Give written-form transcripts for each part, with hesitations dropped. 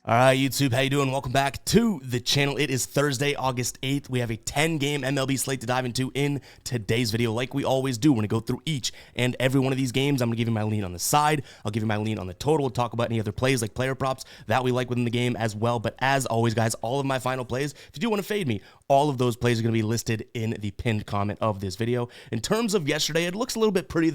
All right, YouTube, how you doing? Welcome back to the channel. It is Thursday, August 8th. We have a 10-game MLB slate to dive into in today's video. Like we always do, we're going to go through each and every one of these games. I'm going to give you my lean on the side. I'll give you my lean on the total. We'll talk about any other plays like player props that we like within the game as well. But as always, guys, all of my final plays, if you do want to fade me, all of those plays are going to be listed in the pinned comment of this video. In terms of yesterday, it looks a little bit prettier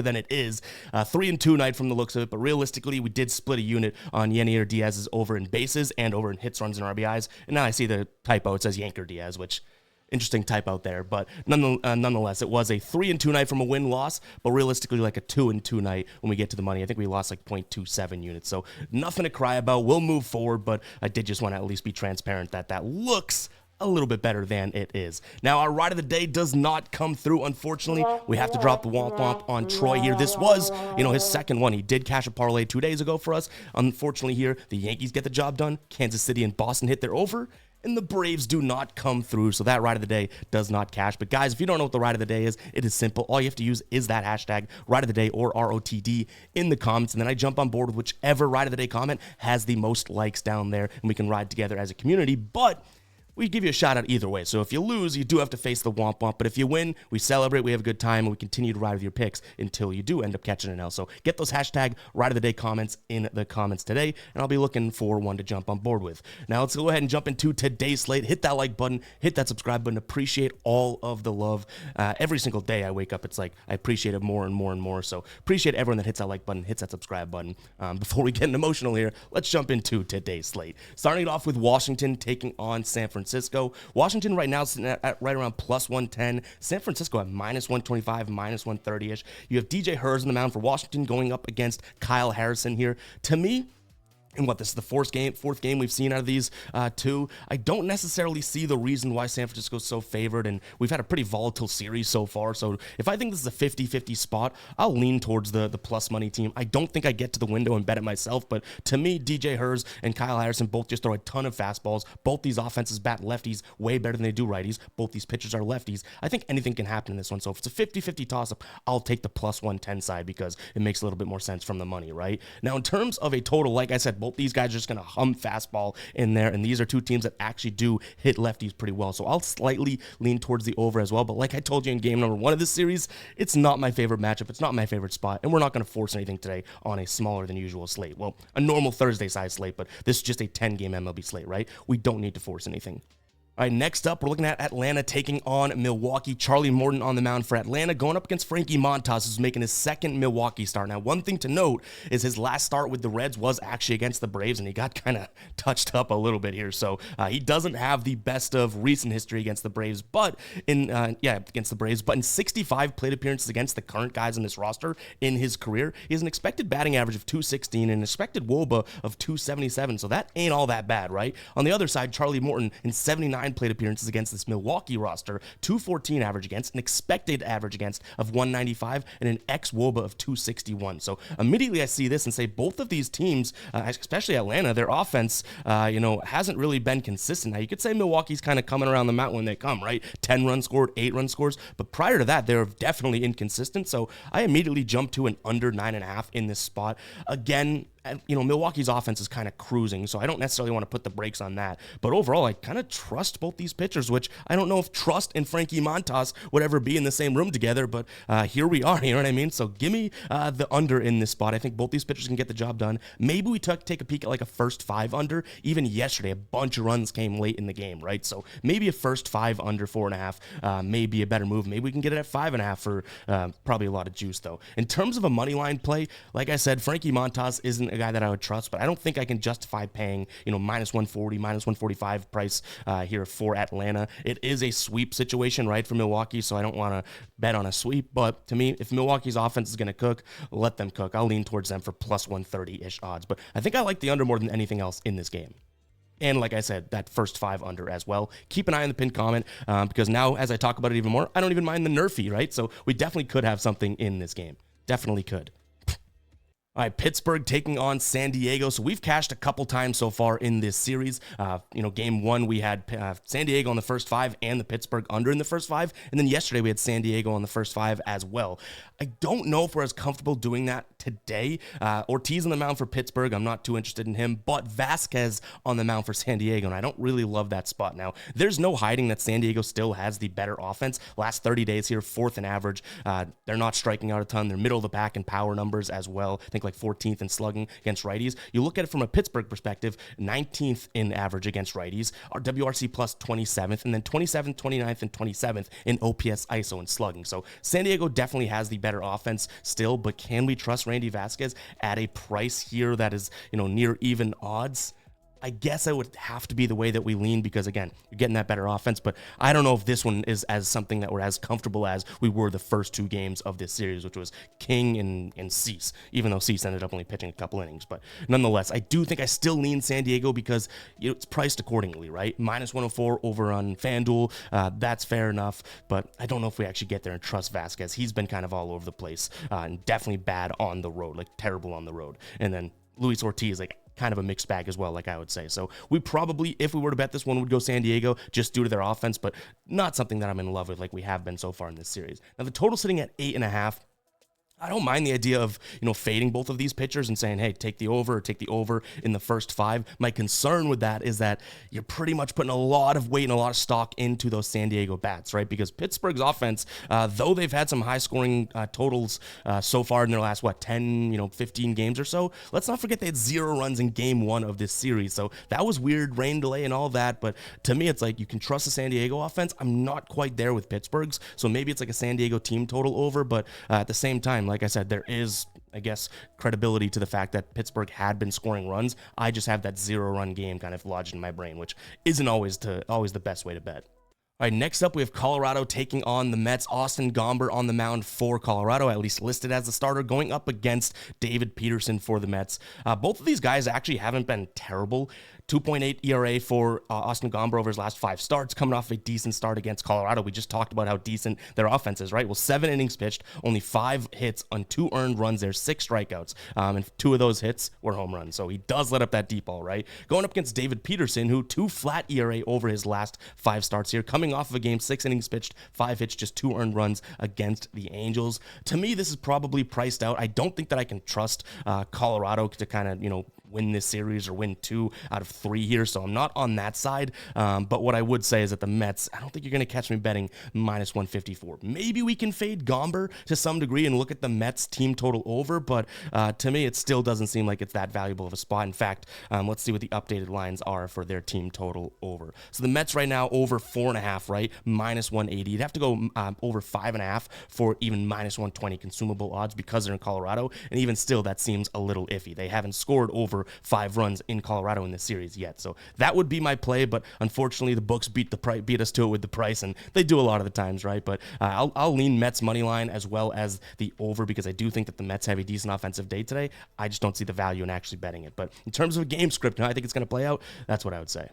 than it is. 3-2 night from the looks of it, but realistically, we did split a unit on Yenier Diaz's over in bases and over in hits, runs, and RBIs. And now I see the typo. It says Yanker Diaz, which interesting typo there. But nonetheless, it was a 3-2 night from a win-loss, but realistically like a 2-2 night when we get to the money. I think we lost like 0.27 units. So nothing to cry about. We'll move forward, but I did just want to at least be transparent that looks a little bit better than it is. Now, our ride of the day does not come through, unfortunately. We have to drop the womp womp on Troy here. This was, his second one. He did cash a parlay 2 days ago for us. Unfortunately here, the Yankees get the job done. Kansas City and Boston hit their over, and the Braves do not come through, so that ride of the day does not cash. But guys, if you don't know what the ride of the day is, it is simple. All you have to use is that hashtag ride of the day or ROTD in the comments, and then I jump on board with whichever ride of the day comment has the most likes down there, and we can ride together as a community. But we give you a shout out either way. So if you lose, you do have to face the womp womp. But if you win, we celebrate, we have a good time, and we continue to ride with your picks until you do end up catching an L. So get those hashtag ride of the day comments in the comments today, and I'll be looking for one to jump on board with. Now let's go ahead and jump into today's slate. Hit that like button, hit that subscribe button. Appreciate all of the love. Every single day I wake up, it's like I appreciate it more and more and more. So appreciate everyone that hits that like button, hits that subscribe button. Before we get emotional here, let's jump into today's slate. Starting it off with Washington taking on San Francisco. Washington right now sitting at right around plus 110. San Francisco at minus 125, minus 130-ish. You have DJ Herz on the mound for Washington going up against Kyle Harrison here. To me, and this is the fourth game we've seen out of these two. I don't necessarily see the reason why San Francisco's so favored, and we've had a pretty volatile series so far. So if I think this is a 50-50 spot, I'll lean towards the plus money team. I don't think I get to the window and bet it myself, but to me, DJ Herz and Kyle Harrison both just throw a ton of fastballs. Both these offenses bat lefties way better than they do righties. Both these pitchers are lefties. I think anything can happen in this one. So if it's a 50-50 toss-up, I'll take the plus 110 side because it makes a little bit more sense from the money, right? Now, in terms of a total, like I said, both these guys are just going to hum fastball in there, and these are two teams that actually do hit lefties pretty well. So I'll slightly lean towards the over as well. But like I told you in game number 1 of this series, it's not my favorite matchup. It's not my favorite spot, and we're not going to force anything today on a smaller than usual slate. Well, a normal Thursday size slate, but this is just a 10-game MLB slate, right? We don't need to force anything. All right, next up, we're looking at Atlanta taking on Milwaukee. Charlie Morton on the mound for Atlanta, going up against Frankie Montas, who's making his second Milwaukee start. Now, one thing to note is his last start with the Reds was actually against the Braves, and he got kind of touched up a little bit here. So he doesn't have the best of recent history against the Braves, but against the Braves. But in 65 plate appearances against the current guys in this roster in his career, he has an expected batting average of 216 and an expected WOBA of 277. So that ain't all that bad, right? On the other side, Charlie Morton in 79 plate appearances against this Milwaukee roster, 214 average against, an expected average against of 195, and an ex-WOBA of 261. So immediately I see this and say both of these teams, especially Atlanta, their offense, hasn't really been consistent. Now, you could say Milwaukee's kind of coming around the mountain when they come, right? 10 runs scored, 8 run scores, but prior to that, they're definitely inconsistent. So I immediately jump to an under 9.5 in this spot. Again, Milwaukee's offense is kind of cruising, so I don't necessarily want to put the brakes on that. But overall, I kind of trust both these pitchers, which I don't know if trust and Frankie Montas would ever be in the same room together, but here we are, you know what I mean? So give me the under in this spot. I think both these pitchers can get the job done. Maybe we take a peek at like a first 5 under. Even yesterday, a bunch of runs came late in the game, right? So maybe a first 5 under 4.5 may be a better move. Maybe we can get it at 5.5 for probably a lot of juice, though. In terms of a money line play, like I said, Frankie Montas isn't a guy that I would trust, but I don't think I can justify paying, minus 140, minus 145 price here for Atlanta. It is a sweep situation, right, for Milwaukee, so I don't want to bet on a sweep, but to me, if Milwaukee's offense is going to cook, let them cook. I'll lean towards them for plus 130-ish odds, but I think I like the under more than anything else in this game. And like I said, that first 5 under as well. Keep an eye on the pinned comment because now, as I talk about it even more, I don't even mind the nerfy, right? So we definitely could have something in this game. Definitely could. All right, Pittsburgh taking on San Diego. So we've cashed a couple times so far in this series. Game one, we had San Diego on the first five and the Pittsburgh under in the first five. And then yesterday we had San Diego on the first five as well. I don't know if we're as comfortable doing that today. Ortiz on the mound for Pittsburgh. I'm not too interested in him, but Vasquez on the mound for San Diego, and I don't really love that spot. Now, there's no hiding that San Diego still has the better offense. Last 30 days here, fourth in average. They're not striking out a ton. They're middle of the pack in power numbers as well. I think like 14th in slugging against righties. You look at it from a Pittsburgh perspective, 19th in average against righties, our WRC plus 27th, and then 27th, 29th, and 27th in OPS ISO and slugging. So San Diego definitely has the better offense still, but can we trust Randy Vasquez at a price here that is, near even odds? I guess I would have to be the way that we lean because, again, you're getting that better offense, but I don't know if this one is as something that we're as comfortable as we were the first two games of this series, which was King and Cease, even though Cease ended up only pitching a couple innings. But nonetheless, I do think I still lean San Diego because it's priced accordingly, right? Minus 104 over on FanDuel. That's fair enough, but I don't know if we actually get there and trust Vasquez. He's been kind of all over the place and definitely bad on the road, like terrible on the road. And then Luis Ortiz, kind of a mixed bag as well, like I would say. So we probably, if we were to bet this one, would go San Diego just due to their offense, but not something that I'm in love with like we have been so far in this series. Now the total sitting at 8.5. I don't mind the idea of, fading both of these pitchers and saying, hey, take the over in the first five. My concern with that is that you're pretty much putting a lot of weight and a lot of stock into those San Diego bats, right? Because Pittsburgh's offense, though they've had some high scoring totals so far in their last, 10, 15 games or so, let's not forget they had 0 runs in game one of this series. So that was weird, rain delay and all that. But to me, it's like you can trust the San Diego offense. I'm not quite there with Pittsburgh's. So maybe it's like a San Diego team total over, but at the same time, like I said, there is, credibility to the fact that Pittsburgh had been scoring runs. I just have that 0-run game kind of lodged in my brain, which isn't always the best way to bet. All right, next up, we have Colorado taking on the Mets. Austin Gomber on the mound for Colorado, at least listed as the starter, going up against David Peterson for the Mets. Both of these guys actually haven't been terrible. 2.8 ERA for Austin Gomber over his last 5 starts, coming off a decent start against Colorado. We just talked about how decent their offense is, right? Well, 7 innings pitched, only 5 hits on 2 earned runs. There's 6 strikeouts, and 2 of those hits were home runs. So he does let up that deep ball, right? Going up against David Peterson, who 2 flat ERA over his last 5 starts here, coming off of a game, 6 innings pitched, 5 hits, just 2 earned runs against the Angels. To me, this is probably priced out. I don't think that I can trust Colorado to kind of, win this series or win 2 out of 3 here, so I'm not on that side. But what I would say is that the Mets, I don't think you're going to catch me betting minus 154. Maybe we can fade Gomber to some degree and look at the Mets team total over, but to me, it still doesn't seem like it's that valuable of a spot. In fact, let's see what the updated lines are for their team total over. So the Mets right now over 4.5, right? Minus 180. You'd have to go over 5.5 for even minus 120 consumable odds because they're in Colorado, and even still, that seems a little iffy. They haven't scored over 5 runs in Colorado in this series yet. So that would be my play, but unfortunately the books beat us to it with the price, and they do a lot of the times, right? But I'll lean Mets money line as well as the over because I do think that the Mets have a decent offensive day today. I just don't see the value in actually betting it. But in terms of a game script, how I think it's going to play out, that's what I would say.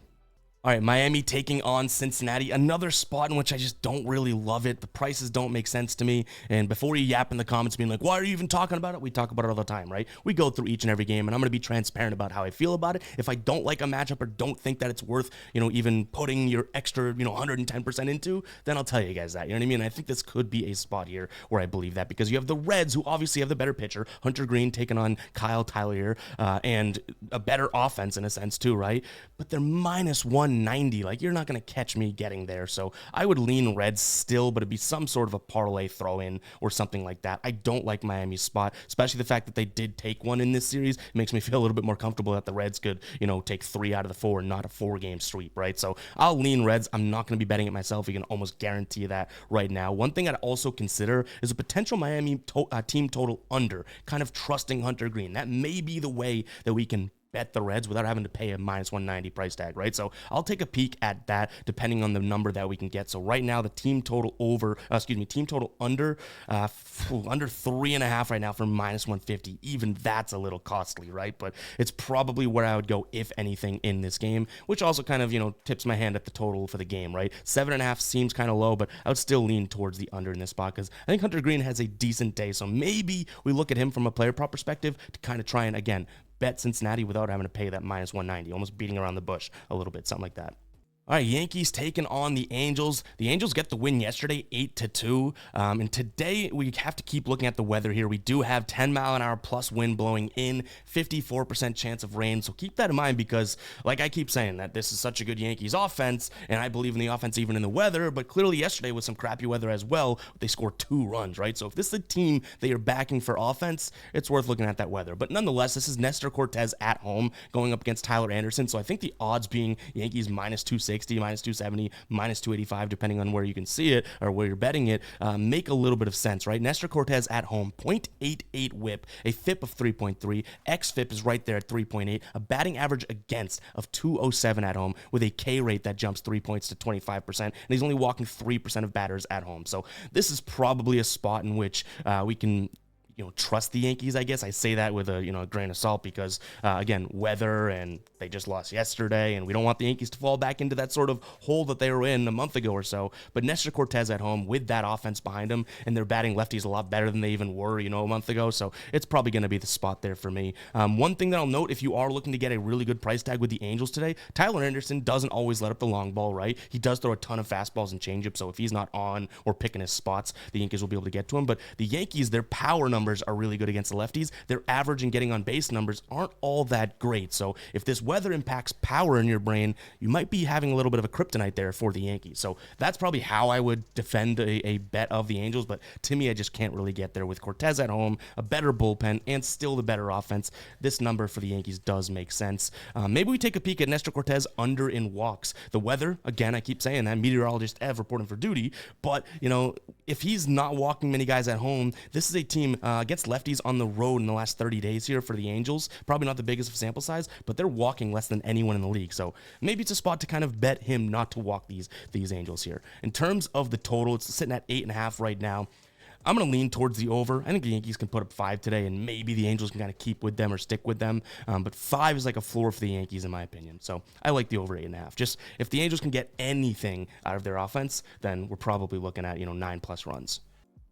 All right, Miami taking on Cincinnati, another spot in which I just don't really love it. The prices don't make sense to me. And before you yap in the comments being like, why are you even talking about it? We talk about it all the time, right? We go through each and every game, and I'm going to be transparent about how I feel about it. If I don't like a matchup or don't think that it's worth, even putting your extra, 110% into, then I'll tell you guys that. You know what I mean? I think this could be a spot here where I believe that because you have the Reds, who obviously have the better pitcher, Hunter Green taking on Kyle Tyler here, and a better offense in a sense too, right? But they're minus 190. Like, you're not going to catch me getting there. So I would lean Reds still, but it'd be some sort of a parlay throw in or something like that. I don't like Miami's spot, especially the fact that they did take one in this series. It makes me feel a little bit more comfortable that the Reds could, take 3 out of the 4 and not a 4-game sweep, right? So I'll lean Reds. I'm not going to be betting it myself. You can almost guarantee that right now. One thing I'd also consider is a potential Miami team total under, kind of trusting Hunter Green. That may be the way that we can bet the Reds without having to pay a minus 190 price tag, right? So I'll take a peek at that depending on the number that we can get. So right now the team total under 3.5 right now for minus 150. Even that's a little costly, right? But it's probably where I would go if anything in this game, which also kind of, tips my hand at the total for the game, right? 7.5 seems kind of low, but I would still lean towards the under in this spot because I think Hunter Green has a decent day. So maybe we look at him from a player prop perspective to kind of try and, again, bet Cincinnati without having to pay that minus 190, almost beating around the bush a little bit, something like that. All right, Yankees taking on the Angels. The Angels get the win yesterday, 8-2. And today we have to keep looking at the weather here. We do have 10-mile-an-hour plus wind blowing in, 54% chance of rain. So keep that in mind because, like I keep saying, that this is such a good Yankees offense, and I believe in the offense even in the weather. But clearly yesterday with some crappy weather as well, they scored 2 runs, right? So if this is a team that you're backing for offense, it's worth looking at that weather. But nonetheless, this is Nestor Cortez at home going up against Tyler Anderson. So I think the odds being Yankees minus 260, minus 270, minus 285, depending on where you can see it or where you're betting it, make a little bit of sense, right? Nestor Cortez at home, 0.88 whip, a FIP of 3.3, xFIP is right there at 3.8, a batting average against of 207 at home with a K rate that jumps 3 points to 25%, and he's only walking 3% of batters at home. So this is probably a spot in which we can trust the Yankees, I guess. I say that with a grain of salt because, again, weather, and they just lost yesterday, and we don't want the Yankees to fall back into that sort of hole that they were in a month ago or so. But Nestor Cortez at home with that offense behind him, and they're batting lefties a lot better than they even were, a month ago. So it's probably going to be the spot there for me. One thing that I'll note, if you are looking to get a really good price tag with the Angels today, Tyler Anderson doesn't always let up the long ball, right? He does throw a ton of fastballs and changeups, so if he's not on or picking his spots, the Yankees will be able to get to him. But the Yankees, their power numbers are really good against the lefties. Their average and getting on base numbers aren't all that great. So if this weather impacts power in your brain, you might be having a little bit of a kryptonite there for the Yankees. So that's probably how I would defend a bet of the Angels. But to me, I just can't really get there with Cortez at home, a better bullpen, and still the better offense. This number for the Yankees does make sense. Maybe we take a peek at Nestor Cortez under in walks. The weather, again, I keep saying that, meteorologist Ev reporting for duty, but if he's not walking many guys at home, this is a team against lefties on the road in the last 30 days here for the Angels. Probably not the biggest of sample size, but they're walking less than anyone in the league. So maybe it's a spot to kind of bet him not to walk these Angels here. In terms of the total, it's sitting at 8.5 right now. I'm going to lean towards the over. I think the Yankees can put up 5 today, and maybe the Angels can kind of keep with them or stick with them. But 5 is like a floor for the Yankees, in my opinion. So I like the over 8.5. Just if the Angels can get anything out of their offense, then we're probably looking at 9+ runs.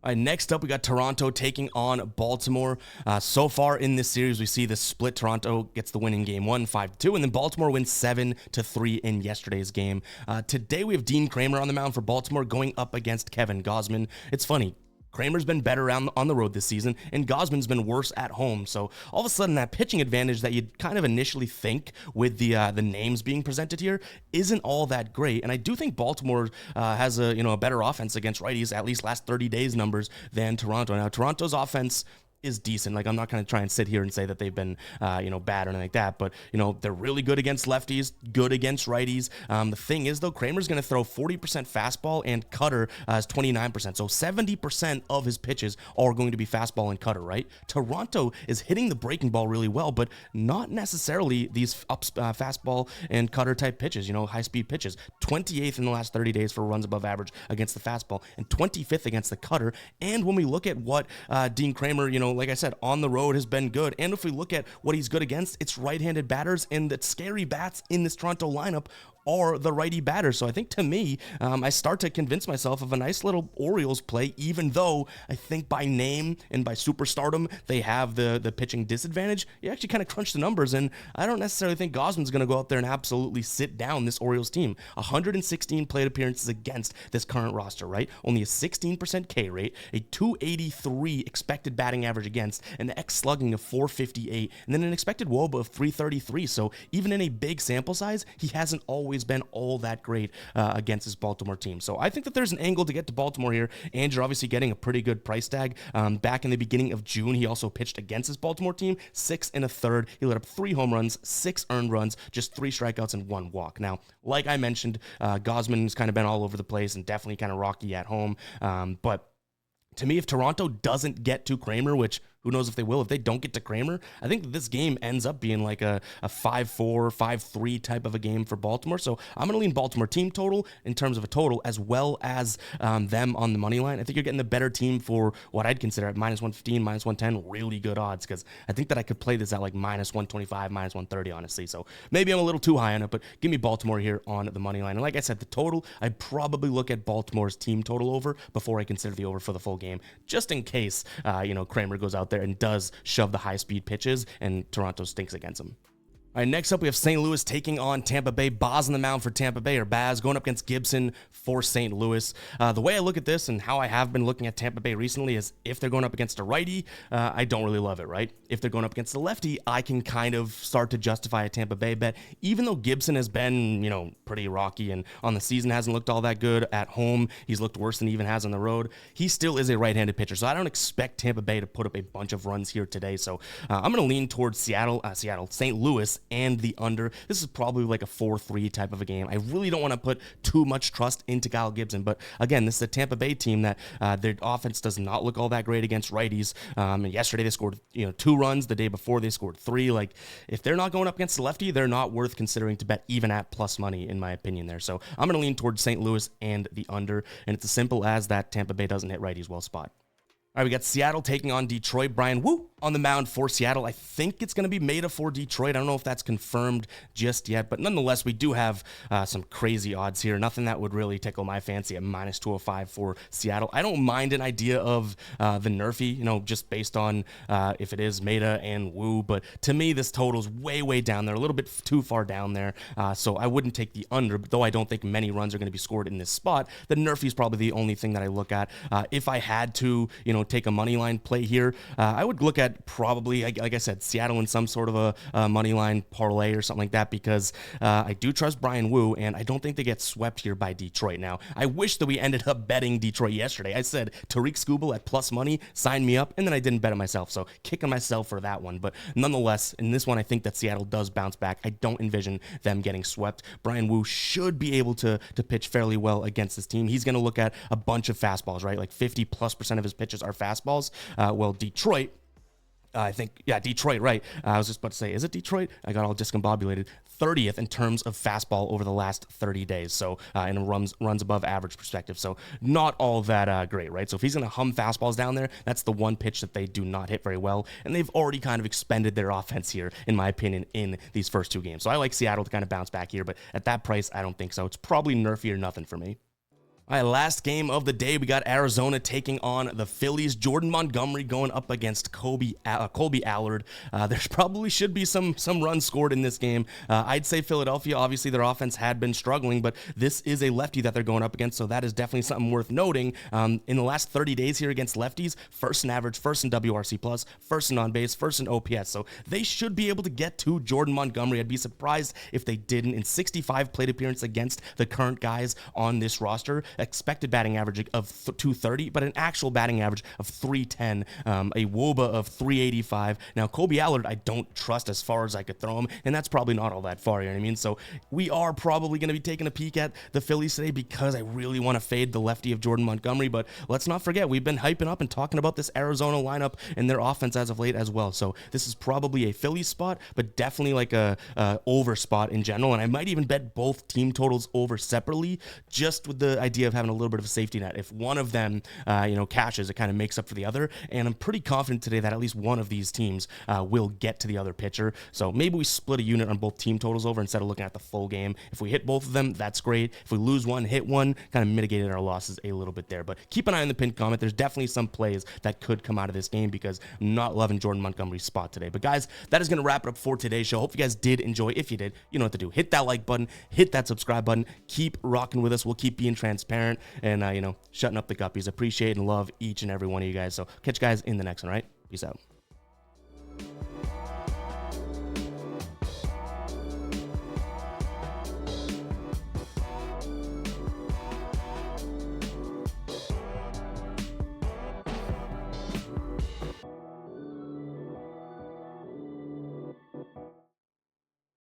All right, next up, we got Toronto taking on Baltimore. So far in this series, we see the split. Toronto gets the win in game 1, 5-2, and then Baltimore wins 7-3 in yesterday's game. Today, we have Dean Kramer on the mound for Baltimore going up against Kevin Gausman. It's funny. Kramer's been better on the road this season, and Gausman's been worse at home. So all of a sudden, that pitching advantage that you'd kind of initially think with the names being presented here isn't all that great. And I do think Baltimore has a better offense against righties, at least last 30 days numbers, than Toronto. Now, Toronto's offense is decent. Like, I'm not going to try and sit here and say that they've been, bad or anything like that, but, they're really good against lefties, good against righties. The thing is, though, Kramer's going to throw 40% fastball and cutter is 29%. So 70% of his pitches are going to be fastball and cutter, right? Toronto is hitting the breaking ball really well, but not necessarily these fastball and cutter type pitches, high-speed pitches. 28th in the last 30 days for runs above average against the fastball and 25th against the cutter. And when we look at what Dean Kramer, like I said, on the road has been good. And if we look at what he's good against, it's right-handed batters, and the scary bats in this Toronto lineup are the righty batters. So I think, to me, I start to convince myself of a nice little Orioles play, even though I think by name and by superstardom, they have the pitching disadvantage. You actually kind of crunch the numbers, and I don't necessarily think Gausman's going to go out there and absolutely sit down this Orioles team. 116 plate appearances against this current roster, right? Only a 16% K rate, a 283 expected batting average against, an slugging of 458, and then an expected WOBA of 333. So even in a big sample size, he hasn't always been all that great against this Baltimore team. So I think that there's an angle to get to Baltimore here, and you're obviously getting a pretty good price tag. Back in the beginning of June, he also pitched against his Baltimore team, 6 1/3. He let up 3 home runs, 6 earned runs, just 3 strikeouts and 1 walk. Now, like I mentioned, Gausman's kind of been all over the place and definitely kind of rocky at home. But to me, if Toronto doesn't get to Kramer, which Who knows if they will? If they don't get to Kramer, I think this game ends up being like a 5-4, 5-3 type of a game for Baltimore. So I'm going to lean Baltimore team total in terms of a total, as well as them on the money line. I think you're getting the better team for what I'd consider at -115, -110, really good odds, because I think that I could play this at like -125, -130, honestly. So maybe I'm a little too high on it, but give me Baltimore here on the money line. And like I said, the total, I'd probably look at Baltimore's team total over before I consider the over for the full game, just in case, Kramer goes out there and does shove the high-speed pitches and Toronto stinks against him. All right, next up, we have St. Louis taking on Tampa Bay. Baz on the mound for Tampa Bay, or Baz, going up against Gibson for St. Louis. The way I look at this and how I have been looking at Tampa Bay recently is if they're going up against a righty, I don't really love it, right? If they're going up against a lefty, I can kind of start to justify a Tampa Bay bet. Even though Gibson has been, pretty rocky and on the season hasn't looked all that good at home, he's looked worse than he even has on the road. He still is a right-handed pitcher, so I don't expect Tampa Bay to put up a bunch of runs here today. So I'm going to lean towards St. Louis, and the under. This is probably like a 4-3 type of a game. I really don't want to put too much trust into Kyle Gibson, but again, this is a Tampa Bay team that their offense does not look all that great against righties. And yesterday they scored 2 runs. The day before they scored 3. Like, if they're not going up against the lefty, they're not worth considering to bet even at plus money, in my opinion there. So I'm going to lean towards St. Louis and the under, and it's as simple as that. Tampa Bay doesn't hit righties well spot. All right, we got Seattle taking on Detroit. Brian Wu on the mound for Seattle. I think it's going to be Maeda for Detroit. I don't know if that's confirmed just yet, but nonetheless, we do have some crazy odds here. Nothing that would really tickle my fancy at -205 for Seattle. I don't mind an idea of the Nerfy, just based on if it is Maeda and Wu, but to me, this total's way, way down there, a little bit too far down there, so I wouldn't take the under, though I don't think many runs are going to be scored in this spot. The Nerfy is probably the only thing that I look at. If I had to, take a money line play here, I would look at probably, like I said, Seattle in some sort of a money line parlay or something like that, because I do trust Brian Wu, and I don't think they get swept here by Detroit. Now, I wish that we ended up betting Detroit yesterday. I said Tariq Skubal at plus money, sign me up, and then I didn't bet it myself, so kicking myself for that one. But nonetheless, in this one, I think that Seattle does bounce back. I don't envision them getting swept. Brian Wu should be able to pitch fairly well against this team. He's going to look at a bunch of fastballs, right? Like 50+% of his pitches are fastballs. Well, Detroit, Detroit, right? I was just about to say, is it Detroit? I got all discombobulated. 30th in terms of fastball over the last 30 days. So, in a runs above average perspective. So, not all that great, right? So, if he's going to hum fastballs down there, that's the one pitch that they do not hit very well. And they've already kind of expended their offense here, in my opinion, in these first 2 games. So, I like Seattle to kind of bounce back here, but at that price, I don't think so. It's probably Nerfy or nothing for me. All right, last game of the day, we got Arizona taking on the Phillies. Jordan Montgomery going up against Colby Allard. There probably should be some runs scored in this game. I'd say Philadelphia, obviously their offense had been struggling, but this is a lefty that they're going up against, so that is definitely something worth noting. In the last 30 days here against lefties, first in average, first in WRC+, first in on-base, first in OPS, so they should be able to get to Jordan Montgomery. I'd be surprised if they didn't. In 65 plate appearances against the current guys on this roster, expected batting average of 230, but an actual batting average of 310, a WOBA of 385. Now, Colby Allard, I don't trust as far as I could throw him, and that's probably not all that far, you know what I mean? So we are probably going to be taking a peek at the Phillies today because I really want to fade the lefty of Jordan Montgomery, but let's not forget, we've been hyping up and talking about this Arizona lineup and their offense as of late as well. So this is probably a Phillies spot, but definitely like a over spot in general, and I might even bet both team totals over separately, just with the idea of having a little bit of a safety net. If one of them, cashes, it kind of makes up for the other. And I'm pretty confident today that at least one of these teams will get to the other pitcher. So maybe we split a unit on both team totals over instead of looking at the full game. If we hit both of them, that's great. If we lose one, hit one, kind of mitigated our losses a little bit there. But keep an eye on the pinned comment. There's definitely some plays that could come out of this game because I'm not loving Jordan Montgomery's spot today. But guys, that is going to wrap it up for today's show. Hope you guys did enjoy. If you did, you know what to do. Hit that like button, hit that subscribe button, keep rocking with us. We'll keep being transparent and, shutting up the guppies. Appreciate and love each and every one of you guys. So catch you guys in the next one, right? Peace out.